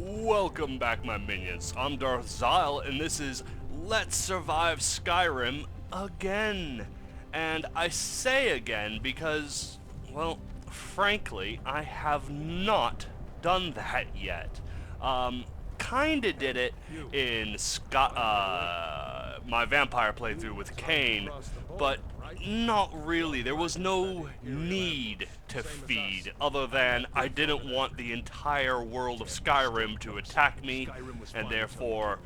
Welcome back, my minions. I'm Darth Zyle, and this is Let's Survive Skyrim again. And I say again because, well, frankly, I have not done that yet. Kinda did it in my vampire playthrough with Kane, but not really. There was no need to feed, other than I didn't want the entire world of Skyrim to attack me, and therefore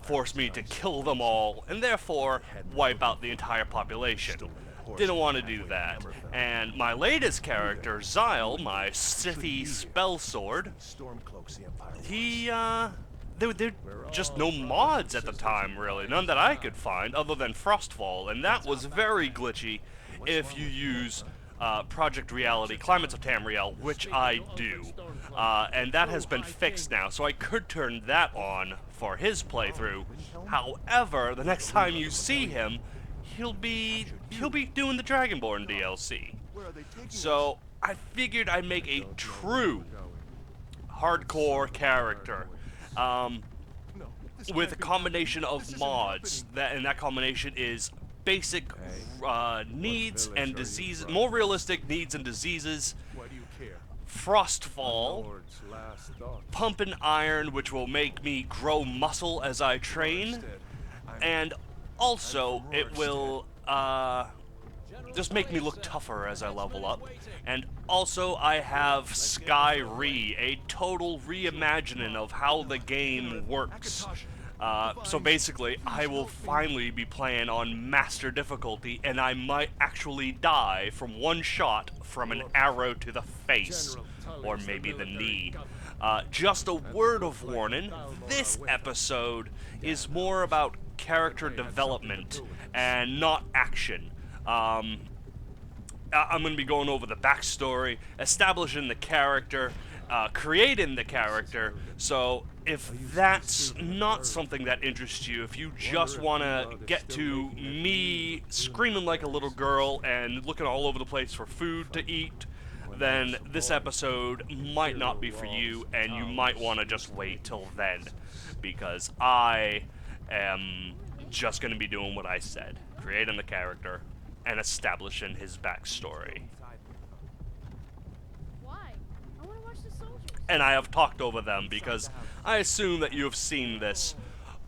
force me to kill them all, and therefore wipe out the entire population. Didn't want to do that. And my latest character, Zyle, my Sithy spell sword, there were just no mods at the time, really. None that I could find, other than Frostfall, and that was very glitchy if you use Project Reality, Climates of Tamriel, which I do. And that has been fixed now, so I could turn that on for his playthrough. However, the next time you see him, he'll be doing the Dragonborn DLC. So I figured I'd make a true hardcore character with a combination of mods, and that combination is basic needs and diseases, more realistic needs and diseases, Frostfall, Pumpin' Iron, which will make me grow muscle as I train, and also it will just make me look tougher as I level up. And also I have Skyre, a total reimagining of how the game works. So basically, I will finally be playing on Master Difficulty, and I might actually die from one shot from an arrow to the face, or maybe the knee. Just a word of warning, this episode is more about character development and not action. I'm going to be going over the backstory, establishing the character, creating the character. So if that's not something that interests you, if you just want to get to me screaming like a little girl and looking all over the place for food to eat, then this episode might not be for you, and you might want to just wait till then, because I am just going to be doing what I said, creating the character and establishing his backstory. Why? I want to watch the soldiers. And I have talked over them because I assume that you have seen this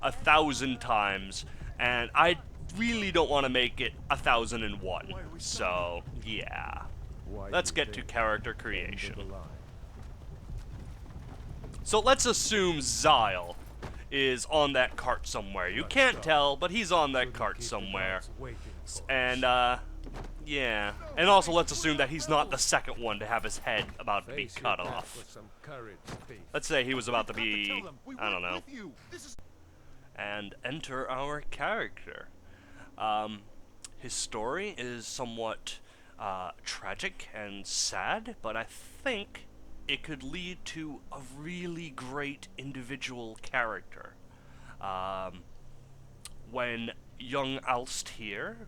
1,000 times, and I really don't want to make it 1,001. So, yeah. Let's get to character creation. So let's assume Zyle is on that cart somewhere. You can't tell, but he's on that cart somewhere. And, yeah. And also let's assume that he's not the second one to have his head about to be cut off. Let's say he was about to be, I don't know. And enter our character. His story is somewhat tragic and sad, but I think it could lead to a really great individual character. When young Alst here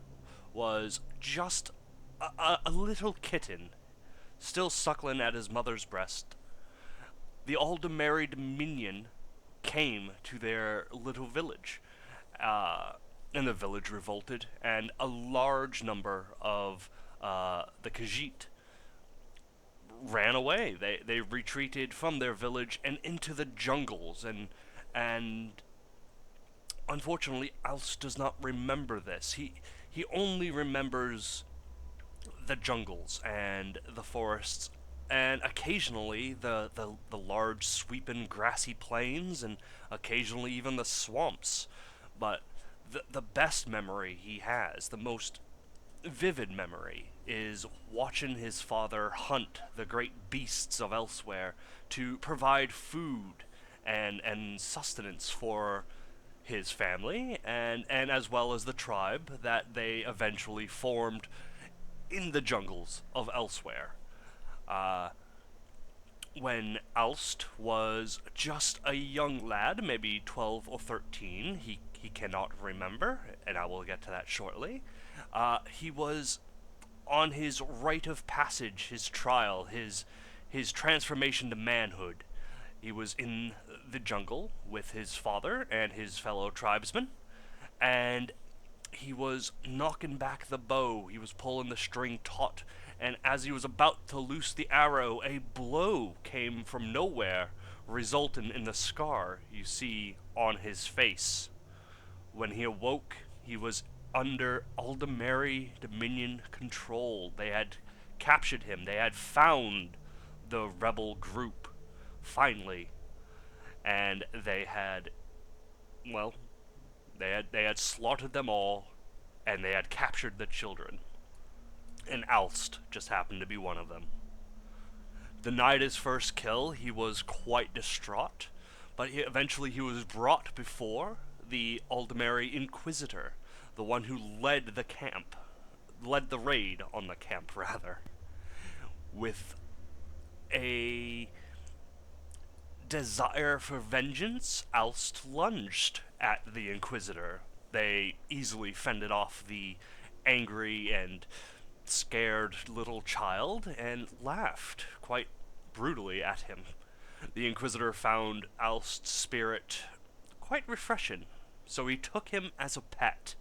was just a little kitten, still suckling at his mother's breast, the Alder-married minion came to their little village, and the village revolted, and a large number of the Khajiit ran away. They retreated from their village and into the jungles, and unfortunately, Alst does not remember this. He only remembers the jungles and the forests, and occasionally the large sweeping grassy plains, and occasionally even the swamps. But the best memory he has, the most vivid memory, is watching his father hunt the great beasts of elsewhere to provide food and sustenance for his family, and as well as the tribe that they eventually formed in the jungles of elsewhere. When Alst was just a young lad, maybe 12 or 13, he cannot remember, and I will get to that shortly. He was on his rite of passage, his trial, his transformation to manhood. He was in the jungle with his father and his fellow tribesmen, and he was knocking back the bow. He was pulling the string taut, and as he was about to loose the arrow, a blow came from nowhere, resulting in the scar you see on his face. When he awoke, he was under Aldemari Dominion control. They had captured him. They had found the rebel group, finally, and they had, well, they had slaughtered them all, and they had captured the children. And Alst just happened to be one of them. The night his first kill, he was quite distraught, but eventually he was brought before the Aldemari Inquisitor, the one who led the raid on the camp, rather. With a desire for vengeance, Alst lunged at the Inquisitor. They easily fended off the angry and scared little child and laughed quite brutally at him. The Inquisitor found Alst's spirit quite refreshing, so he took him as a pet.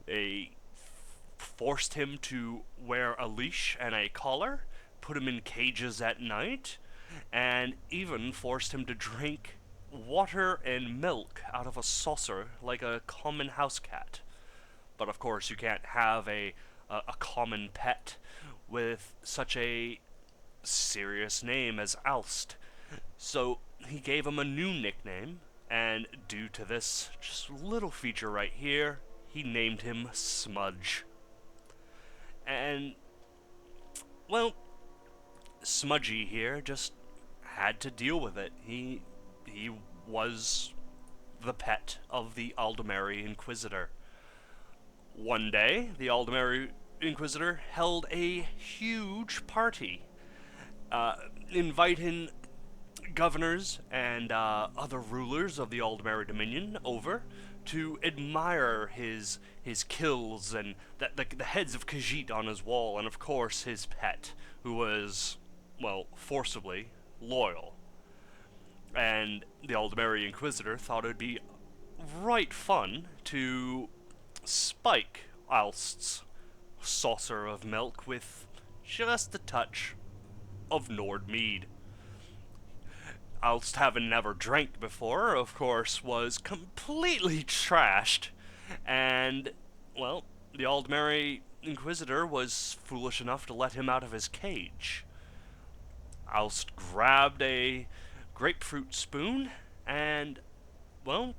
They forced him to wear a leash and a collar, put him in cages at night, and even forced him to drink water and milk out of a saucer like a common house cat. But of course you can't have a common pet with such a serious name as Alst. So he gave him a new nickname, and due to this just little feature right here, he named him Smudge. And, well, Smudgy here just had to deal with it. He was the pet of the Aldemari Inquisitor. One day, the Aldemari Inquisitor held a huge party, inviting governors and other rulers of the Aldemari Dominion over to admire his kills and the heads of Khajiit on his wall, and of course his pet, who was, well, forcibly loyal. And the Aldemari Inquisitor thought it would be right fun to spike Alst's saucer of milk with just a touch of Nord mead. Alst, having never drank before, of course, was completely trashed, and, well, the Aldemari Inquisitor was foolish enough to let him out of his cage. Alst grabbed a grapefruit spoon and, well,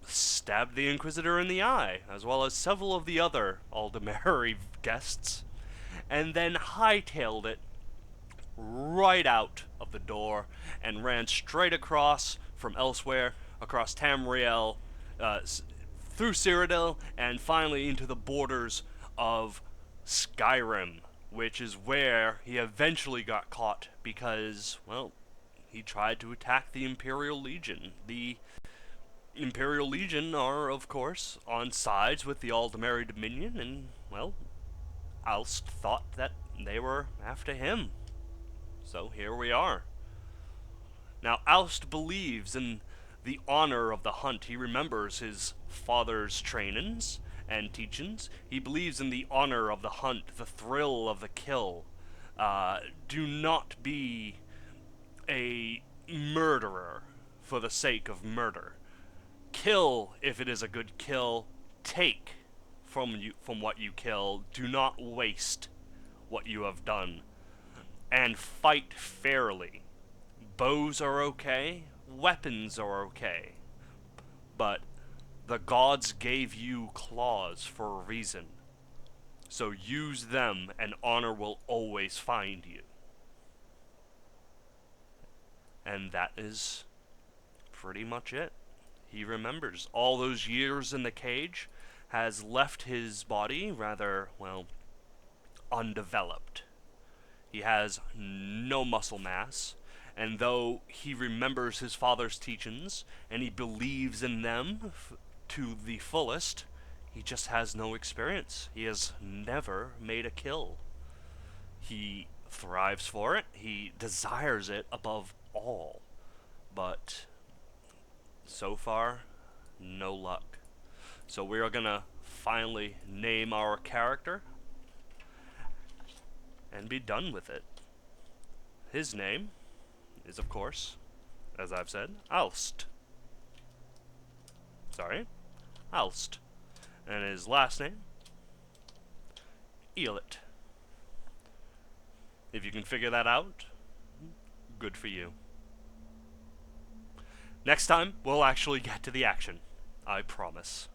stabbed the Inquisitor in the eye, as well as several of the other Aldemari guests, and then hightailed it right out of the door and ran straight across from elsewhere, across Tamriel, through Cyrodiil, and finally into the borders of Skyrim, which is where he eventually got caught because, well, he tried to attack the Imperial Legion. The Imperial Legion are, of course, on sides with the Aldemari Dominion, and, well, Alst thought that they were after him. So here we are. Now, Alst believes in the honor of the hunt. He remembers his father's trainings and teachings. He believes in the honor of the hunt, the thrill of the kill. Do not be a murderer for the sake of murder. Kill if it is a good kill. Take from what you kill. Do not waste what you have done. And fight fairly. Bows are okay, weapons are okay, but the gods gave you claws for a reason. So use them and honor will always find you. And that is pretty much it. He remembers all those years in the cage, has left his body rather, well, undeveloped. He has no muscle mass, and though he remembers his father's teachings, and he believes in them to the fullest, he just has no experience. He has never made a kill. He thrives for it. He desires it above all. But so far, no luck. So we are gonna finally name our character and be done with it. His name is, of course, as I've said, Alst. Sorry, Alst. And his last name, Eolith. If you can figure that out, good for you. Next time, we'll actually get to the action. I promise.